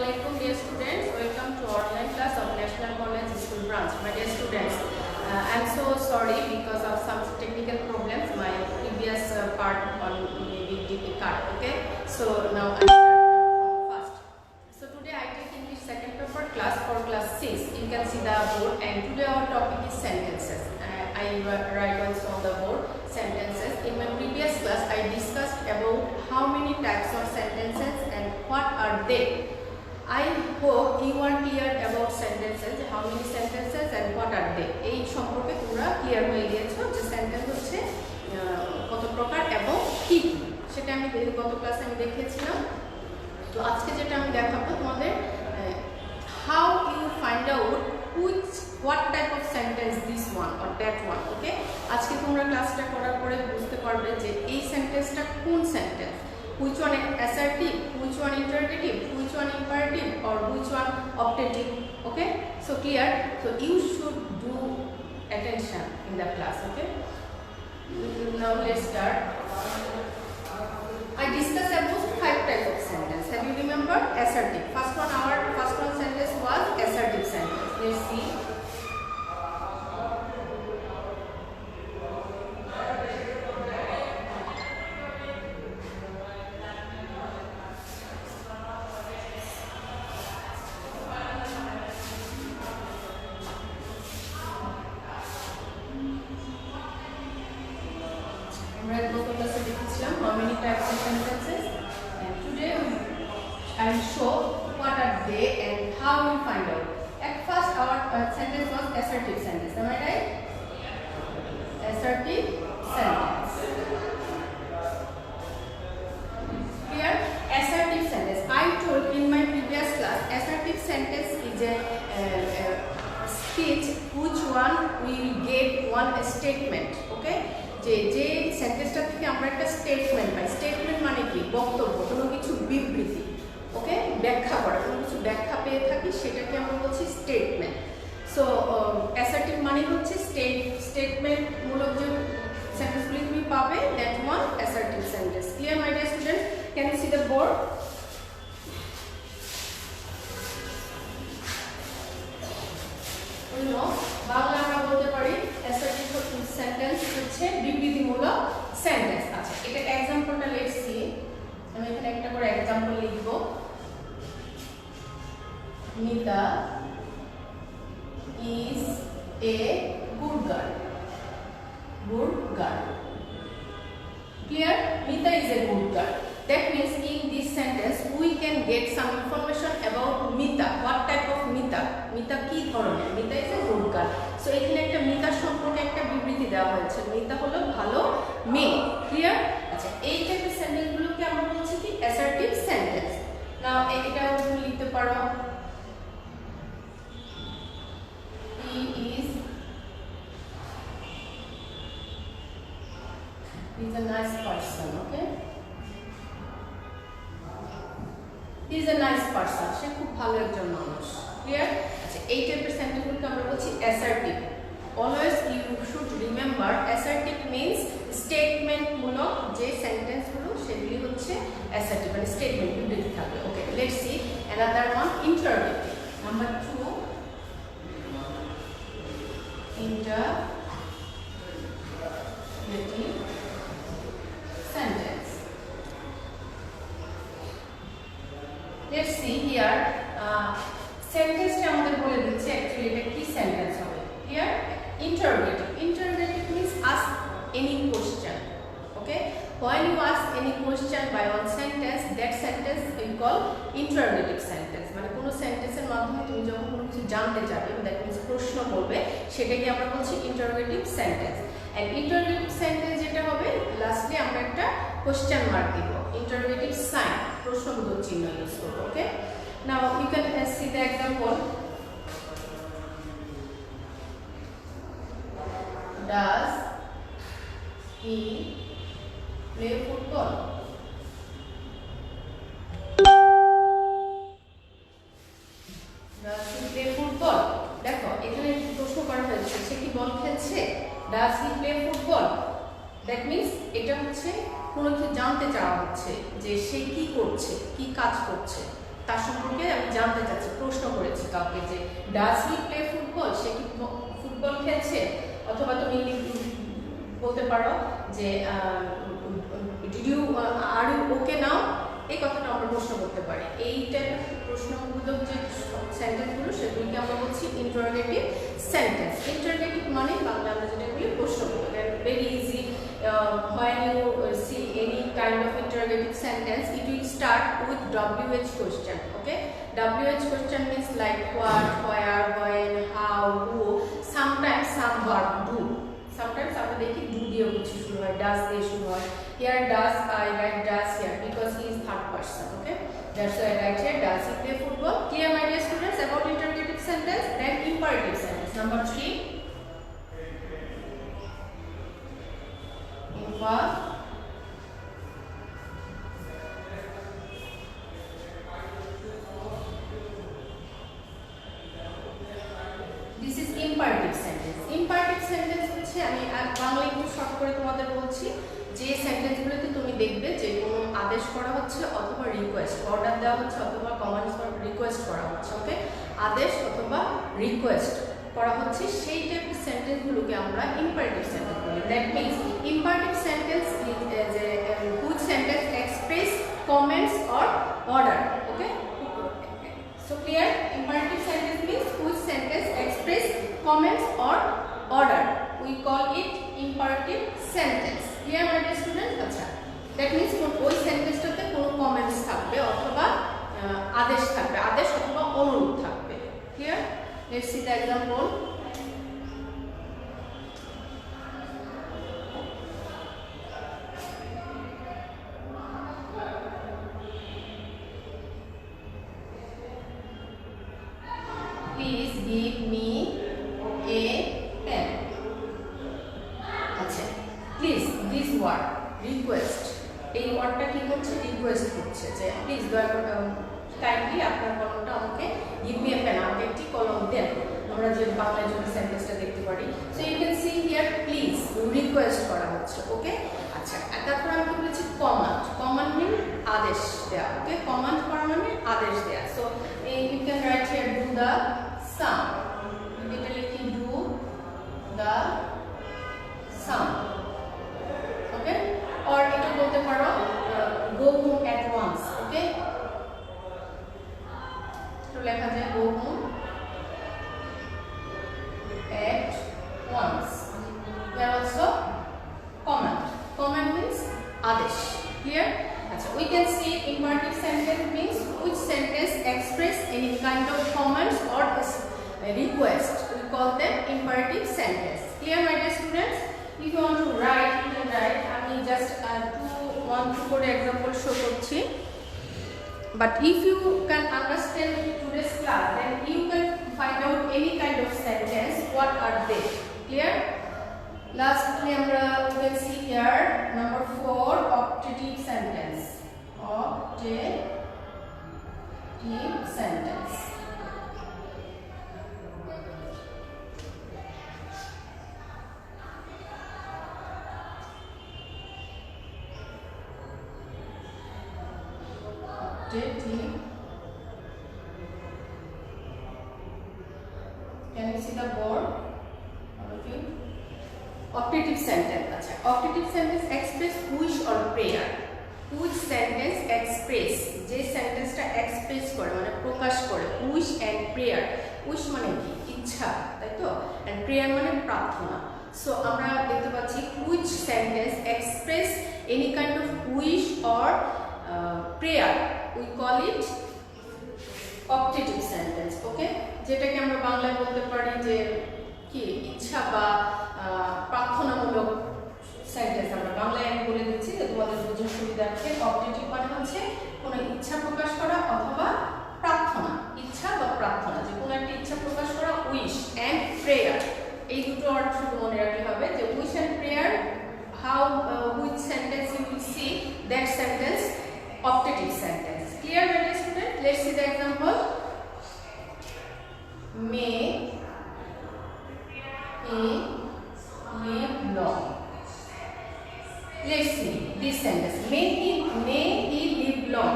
Assalamualaikum dear students, welcome to online class of National College School Branch. My dear students, I'm so sorry because of some technical problems. My previous part on maybe did cut. Okay, so now I start first. So today I take English second paper class for class 6. You can see the board, and today our topic is sentences. I write also on the board sentences. In my previous class, I discussed about how many types of sentences and what are they. I hope you are clear about sentences, how many sentences and what are they. এই সম্পর্কে তোমরা clear হয়ে গিয়েছো যে sentence হচ্ছে কত প্রকার এবং কি কি, সেটা আমি গত ক্লাসে আমি দেখিয়েছিলাম। তো আজকে যেটা আমি দেখাবো তোমাদের, how you find out what type of sentence this one or that one. ওকে, আজকে তোমরা ক্লাসটা করার পরে বুঝতে পারবে যে এই সেন্টেন্সটা কোন sentence, which one assertive, which one interrogative, which one imperative or which one optative. Okay, so clear. So you should do attention in the class. Okay, now let's start. I discussed about 5 types of sentence. Have you remembered? Assertive. First one sentence was assertive sentence. Let's see. How many types of sentences, and today I'll show what are they and how we find out. At first our sentence was assertive sentence. Am I right? Assertive sentence. Here assertive sentence. I told in my previous class assertive sentence is a speech which one will get one statement. Okay, যে সেন্টেন্সটা থেকে আমরা একটা statement পাই। Statement মানে কি? বক্তব্য, কোনো কিছু বিবৃতি। ওকে, ব্যাখ্যা করা, কোনো কিছু ব্যাখ্যা পেয়ে থাকি, সেটাকে আমরা বলছি স্টেটমেন্ট। সো অ্যাসার্টিভ মানে হচ্ছে স্টেটমেন্ট মূলক যে সেন্টেন্সগুলি তুমি পাবে, that one assertive sentence. Clear my dear students? Can you see the board? Bangla আমরা বলতে পারি অ্যাসার্টিভ সেন্টেন্স হচ্ছে বিবৃতিমূলক সেন্টেন্স। আচ্ছা, এটা এক্সাম্পলটা লেটস সি। আমি এখানে একটা করে এক্সাম্পল লিখব। Mita is a good girl. Good girl. Clear? Mita is a good girl. That means in this sentence we can get some information about Mita. What type of Mita? Mita কি ধরনের? Mita is a good girl. So এখানে একটা মিতা সম্পর্কে একটা বিবৃতি দেওয়া হয়েছে। মিতা হলো ভালো মেয়ে। ক্লিয়ার? আচ্ছা, এই টাইপের সেন্টেন্সগুলোকে আমরা বলছি কি অ্যাসার্টিভ সেন্টেন্স। নাও এটাও তুমি লিখতে পারো, he is a nice person. Okay, he is a nice person. সে খুব ভালো একজন মানুষ। ক্লিয়ার? আচ্ছা, এই টাইপের সেন্টেন্সগুলোকে আমরা বলছি assertive. Always you should remember assertive means statement মূলক যে সেন্টেন্সগুলো সেগুলি হচ্ছে অ্যাসার্টিভ, মানে স্টেটমেন্ট বিবৃতি থাকবে। Okay, let's see another one, interrogative. Number 2, interrogative sentence. Let's see here. Sentence-টা আমাদের বলে দিচ্ছে actually এটা কি সেন্টেন্স হবে। Here interrogative. Interrogative means ask any question. Okay, when you ask any question by one sentence, that sentence we call interrogative sentence. মানে কোনো সেন্টেন্সের মাধ্যমে তুমি যখন কোনো কিছু জানতে চাইবে, দ্যাট মিন্স প্রশ্ন করবে, সেটাকে আমরা বলছি interrogative sentence. And interrogative sentence যেটা হবে, লাস্টলি আমরা একটা কোশ্চেন মার্ক দিব, ইন্টারোগেটিভ সাইন, প্রশ্নবোধক চিহ্ন ইউজ করব। Okay, now you can see the example. Does he play football? Does he play football? দেখো এখানে প্রশ্ন করা হয়েছে, সে কি বল খেলছে? Does he play football? That means এটা হচ্ছে কোনো কিছু জানতে চাওয়া হচ্ছে যে সে কি করছে, কি কাজ করছে। তার সম্পর্কে আমি জানতে চাচ্ছি, প্রশ্ন করেছি কাউকে যে ডাজ হি প্লে ফুটবল, সে কি ফুটবল খেলছে, অথবা তুমি বলতে পারো যে did you are you okay now, এই কথাটা আমরা প্রশ্ন করতে পারি। এই টাইপের প্রশ্নমূলক যে সেন্টেন্সগুলো সেগুলিকে আমরা বলছি ইন্টারোগেটিভ সেন্টেন্স। ইন্টারোগেটিভ মানে বাংলা আমরা যেটা বলি প্রশ্নমূলক। Very easy, when you see any kind of interrogative sentence, it will start with WH question. Okay, WH question means like what, where, when, how, who. Sometimes some verb do. Sometimes আমরা দেখি do দিয়ে কিছু শুরু হয়, does দিয়ে শুরু হয়। Here does, I write does here because he is third person. Okay, that's why I write here does he play football. Clear, my dear students, about interrogative sentence. Then imperative sentence number 3. This is imperative sentence. Imperative sentence হচ্ছে, আমি বাংলা একটু short করে তোমাদের বলছি, যে সেন্টেন্সগুলোতে তুমি দেখবে যে কোনো আদেশ করা হচ্ছে অথবা রিকোয়েস্ট, অর্ডার দেওয়া হচ্ছে অথবা কমান্ডস বা রিকোয়েস্ট করা হচ্ছে। ওকে, আদেশ অথবা রিকোয়েস্ট করা হচ্ছে, সেই টাইপের সেন্টেন্সগুলোকে আমরা ইম্পারেটিভ সেন্টেন্স বলি। That means imperative sentence is which sentence express comments or order. Okay, so clear, imperative sentence means which sentence express comments or order, we call it imperative sentence. Clear, my dear students? আচ্ছা, that means ওই সেন্টেন্সটাতে কোনো comments থাকবে অথবা আদেশ থাকবে, আদেশ অথবা অনুরোধ থাকবে। Clear? Let's see the example. Please give me a pen. আচ্ছা, প্লিজ, দিস ওয়ার্ড রিকোয়েস্ট, এই ওয়ার্ডটা কি করছে, রিকোয়েস্ট করছে যে প্লিজ দয়া করে কাইন্ডলি আপনার কলমটা আমাকে, গিভ মি এ পেন, আমাকে একটি কলম দেন। আমরা যে বাংলায় যদি সেন্টেন্সটা দেখতে পারি, so you can see here please request করা হচ্ছে। ওকে, আচ্ছা, তারপর আমি কি বলেছি, কমান্ড। কমান্ড মিন আদেশ দেয়া। ওকে, কমান্ড করা মানে আদেশ দেয়া। So you can write here do the sum, এটা লিখি do the sum. Okay, or এটা বলতে পারো go home at once. Okay, তো লেখা যায় go home at once. There also command. Command means adesh. Clear? Achha, we can see imperative sentence means which sentence express any kind of commands or request. We call them imperative sentence. Clear, my dear students? If you want to write, you can write. আমি just 2 করে example show করছি. But if you can understand today's class, then you can find out any kind of sentence. What are they? Clear? Lastly, we can see here number 4, optative sentence. Optative sentence. Optative. Can you see the board? Okay. Optative sentence. Achha, optative sentence express wish or prayer. Which sentence express, যে সেন্টেন্সটা express করে মানে প্রকাশ করে, wish and prayer. Wish মানে কি, ইচ্ছা, তাই তো, এন্ড প্রেয়ার মানে প্রার্থনা। সো আমরা দেখতে পাচ্ছি which sentence express any kind of wish or prayer, we call it optative sentence. ওকে, যেটাকে আমরা বাংলায় বলতে পারি যে কি, ইচ্ছা বা প্রার্থনামূলক সেন্টেন্স। আমরা বাংলায় আমি বলে দিচ্ছি যে তোমাদের বোঝার সুবিধার্থে, অপটেটিভ মানে হচ্ছে কোনো ইচ্ছা প্রকাশ করা অথবা প্রার্থনা, ইচ্ছা বা প্রার্থনা, যে কোনো একটা ইচ্ছা প্রকাশ করা। উইশ এন্ড প্রেয়ার, এই দুটো অর্থ শুধু মনে রাখলে হবে যে wish and prayer, how which sentence you will see that sentence optative sentence. Clear, my dear student? Let's see the example. May he live long. Let's see this sentence. May he live long.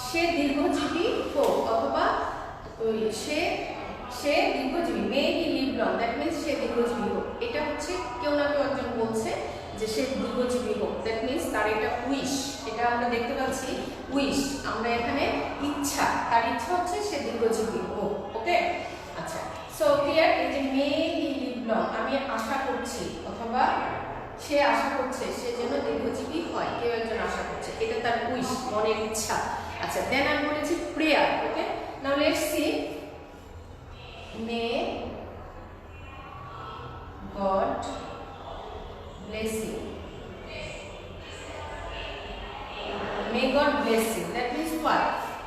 সে দীর্ঘজীবী সে দীর্ঘজীবী, মে he live long, that means সে দীর্ঘজীবী হোক। এটা হচ্ছে কেউ না কেউ একজন বলছে যে সে দীর্ঘজীবী হোক, দ্যাট মিন্স তার এটা উইশ, এটা আমরা দেখতে পাচ্ছি উইশ, আমরা এখানে ইচ্ছা, তার ইচ্ছা হচ্ছে সে দীর্ঘজীবী হোক। ওকে, আচ্ছা, সো ক্লিয়ার। এই যে মে হি লিভ লং, আমি আশা করছি অথবা সে আশা করছে সে যেন দীর্ঘজীবী হয়, কেউ একজন আশা করছে, এটা তার উইশ, মনের ইচ্ছা। আচ্ছা, দেন আমি বলেছি prayer. Okay, now let's C, may God bless you, may God bless you, that means what,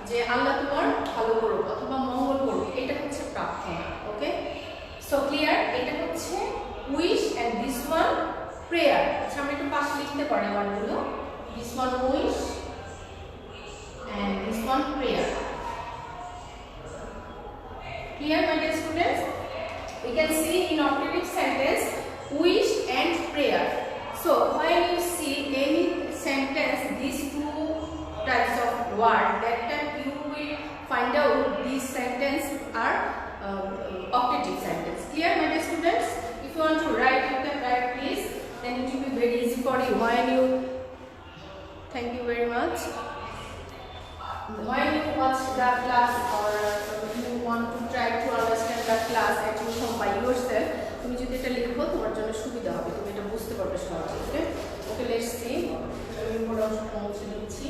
যে আল্লাহ তোমার ভালো করুক অথবা মঙ্গল করুক, এটা হচ্ছে প্রার্থনা। Okay, so clear. এটা হচ্ছে wish and this one prayer. আচ্ছা, আমরা একটু পাশে লিখতে পারি ওয়ার্ডগুলো, this one wish and this one prayer. Clear, my dear students? We can see in operative sentence wish and prayer. So when you see any sentence these two types of word, that time you will find out these sentence are operative sentence. Clear, my dear students? If you want to write, you can write please, then it will be very easy for you when you, thank you very much, when you watch the class or you want to try to understand the class at home by yourself, তুমি যদি এটা লিখো তোমার জন্য সুবিধা হবে, তুমি এটা বুঝতে পারবে সহজে। ওকে, ওকে, লেটস সি, আমি বড় মুছে দিচ্ছি।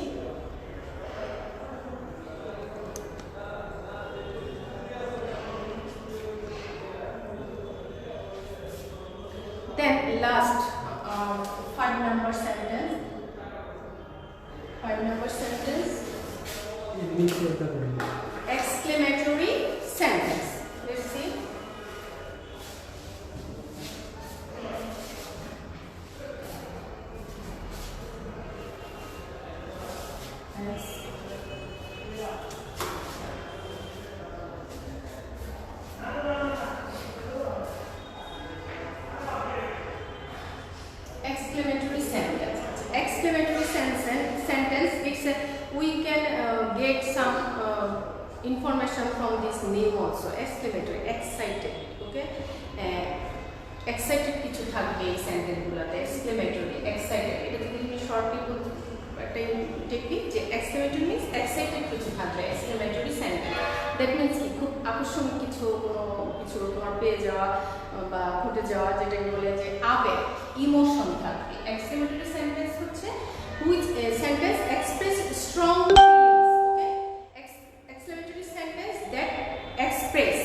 Then last 5 number sentence, 5 number sentence, exclamatory sentence. Let's see. Yes. Exclamatory sentence. Exclamatory sentence. It's a, we can get some information from this name also. Exclamatory, excited. Okay, excited কিছু থাকবে এই সেন্টেন্সগুলোতে। exclamatory, excited, এটা যদি তুমি shortly একটা technique, যে exclamatory means excited কিছু থাকবে, exclamatory sentence, দ্যাট মিন্স কি খুব আকর্ষণীয় কিছু, কিছু তোমার পেয়ে যাওয়া বা ঘটে যাওয়া, যেটাকে বলে যে আবেগ, ইমোশন থাকবে। exclamatory sentence হচ্ছে which sentence express strong feelings. Okay, exclamatory sentence that express,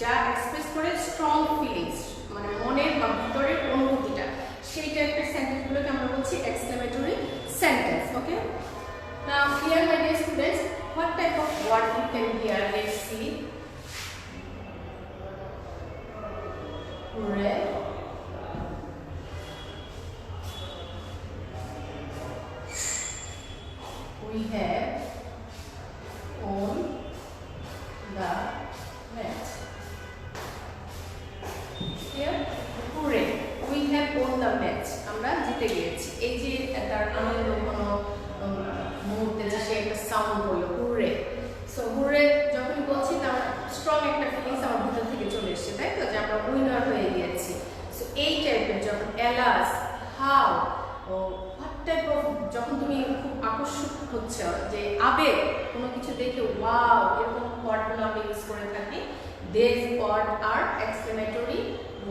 যা এক্সপ্রেস করে স্ট্রং ফিলিংস, মানে মনের বা ভিতরের অনুভূতিটা, সেই টাইপের সেন্টেন্সগুলোকে আমরা বলছি exclamatory sentence. Okay, now here my dear students, what type of word you can hear, let's see. red, we have on the mat. Here, hooray, we have won the match, আমরা জিতে গিয়েছি। এই যে তার আনন্দ কোনো মুহূর্তে যে সে একটা সাউন্ড বললো হুররে, সো হুররে যখন বলছি তার স্ট্রং একটা ফিলিংস আমার ভিতর থেকে চলে এসেছে, তাই তো, যে আমরা উইনার হয়ে গিয়েছি। সো এই টাইপের যখন alas, how, what type of, যখন তুমি খুব আকর্ষিত হচ্ছে, যে আবেগ কোনো কিছু দেখে ওয়াও, এরকম ওয়ার্ডগুলো আমরা ইউজ করে থাকি। These words are exclamatory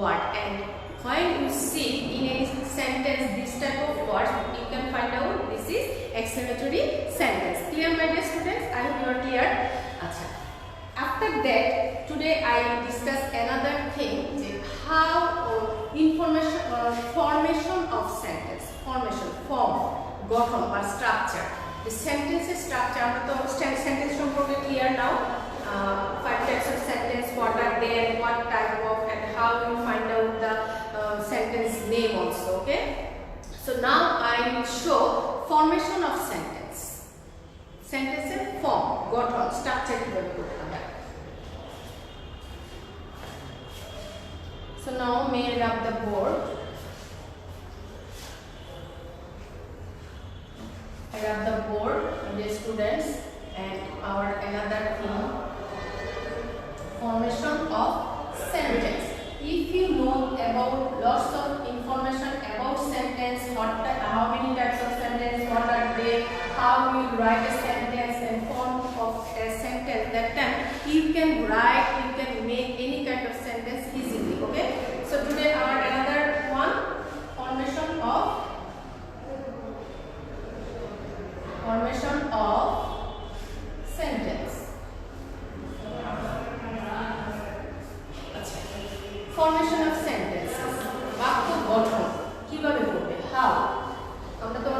word, and when you see in a sentence this type of words, you can find out this is exclamatory sentence. Clear, my dear students? I hope you are clear. Acha. After that, today I discuss another thing, how information formation of sentence, formation, form, গঠন বা structure. The sentence structure, আমরা তো sentence সম্পর্কে clear now. 5 types of sentence, what are they and what type of, and how you find out the sentence name also. Okay, so now I will show formation of sentence, sentence form, গঠন, structure কিভাবে করতে হয়। So now may I rub the board, I rub the board, dear students, and our another thing, formation we write a sentence and form of a sentence, that time you can write, you can make any kind of sentence easily. Okay, so today our another one, formation of sentence. Formation of sentences, বাক্য গঠন কিভাবে করবে, how. আমরা তো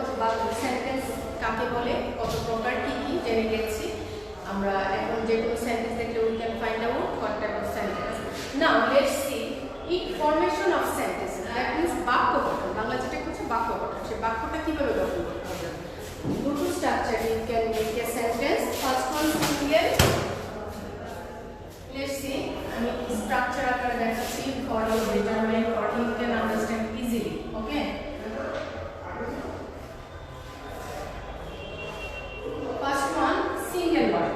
sentence কাকে বলে, কত প্রকার, কি কি জেনে গেছি আমরা। এখন যে কোনো সেন্টেন্স দেখলে we can find out what type of sentence. Now let's C it formation of sentence, that means বাক্য গঠন। বাংলা যেটা হচ্ছে বাক্য গঠন, সেই বাক্যটা কিভাবে গঠন করতে হবে। দুটো structure you can make a sentence. First one single. Let's see, আমি স্ট্রাকচার আকারে দেখাচ্ছি for your betterment or you can understand easily. Okay, first one, single word.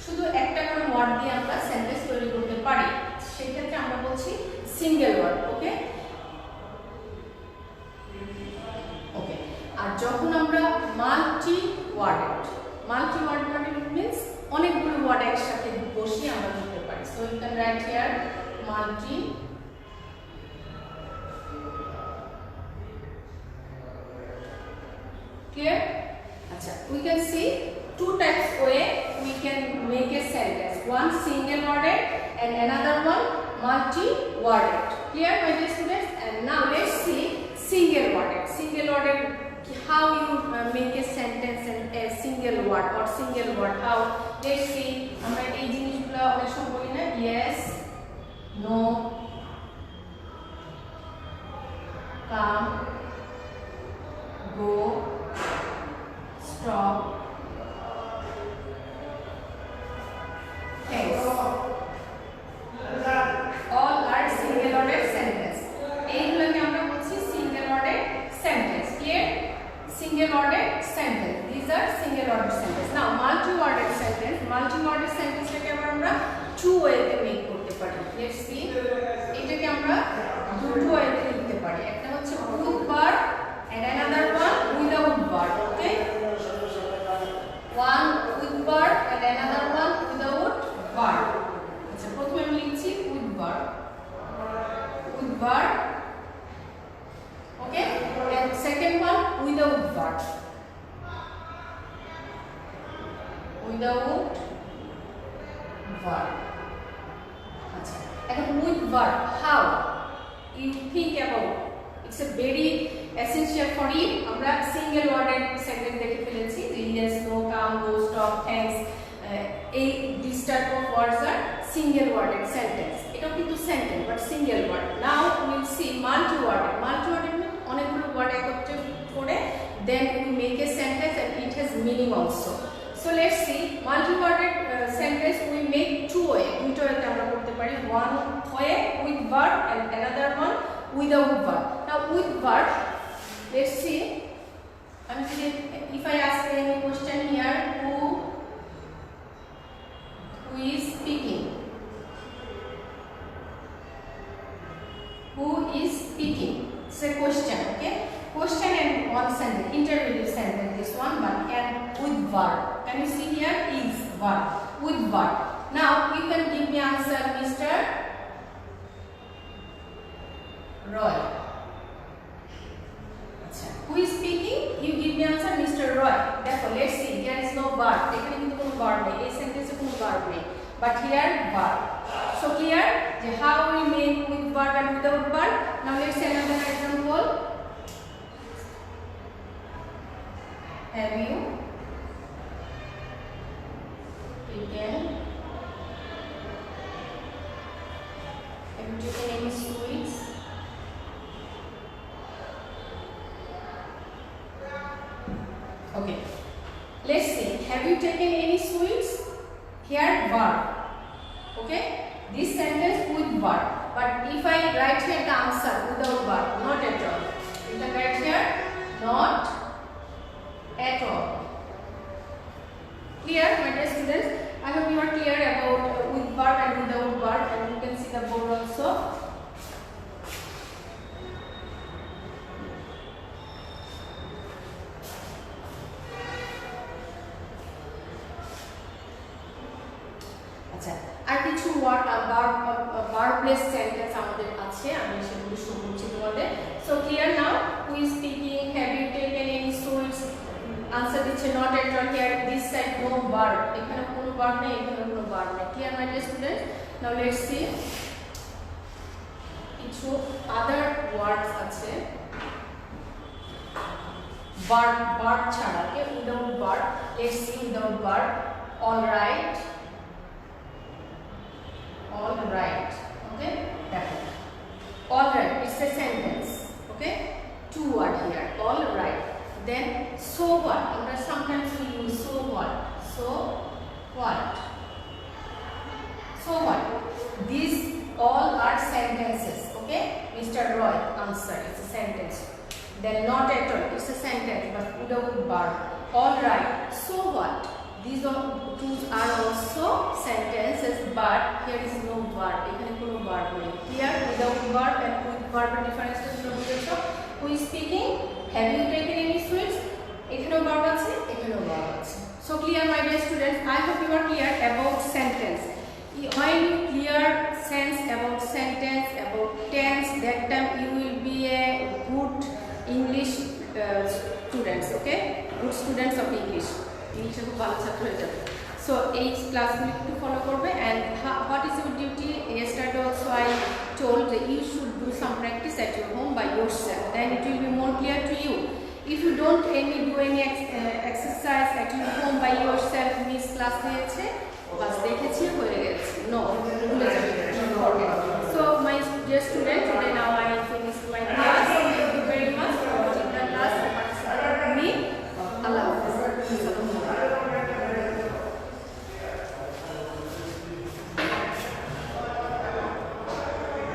শুধু একটা করে ওয়ার্ড দিয়ে আমরা সেন্টেন্স তৈরি করতে পারি, সেই ক্ষেত্রে আমরা বলছি সিঙ্গেল ওয়ার্ড। ওকে, আর যখন আমরা মাল্টি ওয়ার্ড মানে মিন্স অনেকগুলো ওয়ার্ড একসাথে বসিয়ে আমরা লিখতে পারি। So you can write here multi clear? আচ্ছা, we can see two types way we can make a sentence, one single worded and another one multi worded. Clear my dear students? And now let's see single worded how you make a sentence in a single word or single word. How? Let's see, আমরা এই জিনিসগুলো অনেক সময় বলি না, yes, no, come, go, stop, thanks. All are single worded sentence. এইগুলোকে আমরা বলছি single worded sentence. Clear? Single worded sentence. These are single worded sentence. Now multi worded sentence. Multi worded sentence টাকে আমরা two way তে make করতে পারি। Let's see. এটাকে আমরা দুটো way তে লিখতে পারি। একটা হচ্ছে with verb and another one without verb. Okay? One with verb and another one without verb. আচ্ছা, প্রথমে আমি লিখছি with verb. Okay, and second one without verb. আচ্ছা, এখন with verb, how you think about, it's a very essential for you. আমরা single worded sentence দেখে ফেলেছি, যে yes, no, come, go, stop, thanks, এই this type of words are single worded sentence. এটাও কিন্তু sentence but single word. Now we will see multi worded অনেকগুলো word একত্রে করে then we make a sentence and it has meaning also. So let's see, multi worded sentence we make two way, দুটো ওয়েতে আমরা করতে পারি, one way with verb and another one without verb. Now with verb, let's see, if I ask any question here, who is speaking? Who is speaking? It's a question, okay? Question and one sentence, interrogative sentence, this one, but and with verb. Can you see here? Is verb, with verb. Now you can give me answer, Mr. Roy. Who is speaking? You give me answer, Mr. Roy. Therefore, let's see, there is no verb. এখানে কিন্তু কোনো verb নেই, এই সেন্টেন্সে কোনো verb নেই, but here verb. So clear? How we make with verb and without verb? Now let's see another example. Have you taken any sweets? Okay. Let's see. Have you taken any sweets? Here verb. Okay. This sentence with verb. But if I write here the answer without verb, not at all. You can write here not at all. Clear, my dear students? I hope you are clear about with verb and without verb, and you can see the board also. আচ্ছা, আর কিছু ভার্বলেস sentence আমাদের আছে, আমি সেগুলো শুরু করছি তোমাদের। So clear now? Who is speaking, have you taken any sweets? Answer দিচ্ছে not at all, here this side no verb, এখানে কোনো ভার্ব নেই, এখানে কোনো ভার্ব নেই। Clear my dear student? Now let's see কিছু আদার ওয়ার্ডস আছে verb ছাড়া, okay, without verb. Let's see without verb. All right, all right, okay, দেখো all right, it's a sentence, okay, two word here, all right. Then so what, আমরা sometimes we use so what, so what, so what, these all are sentences, okay. Mr. Roy answer, it's a sentence. Then not at all, it's a sentence but without verb. All right, so what, these are also sentences but here is no verb, এখানে কোনো verb নেই। Clear? Without verb and with verb difference তোমরা বুঝেছো? Who is speaking? Have you taken any sweets? এখানেও verb আছে, এখানেও verb আছে। So clear my dear students? I hope you are clear about sentence. When you clear sense about sentence, about tense, that time you will be a good English students, okay? Good students of English. ইংলিশে খুব ভালো ছাত্র হয়ে যাবে। So এই ক্লাসগুলি একটু follow করবে। And what is your duty? yesterday also I told that you should do some practice at your home by yourself, then it will be more clear to you. If you don't do any exercise at your home by yourself, miss class হয়েছে,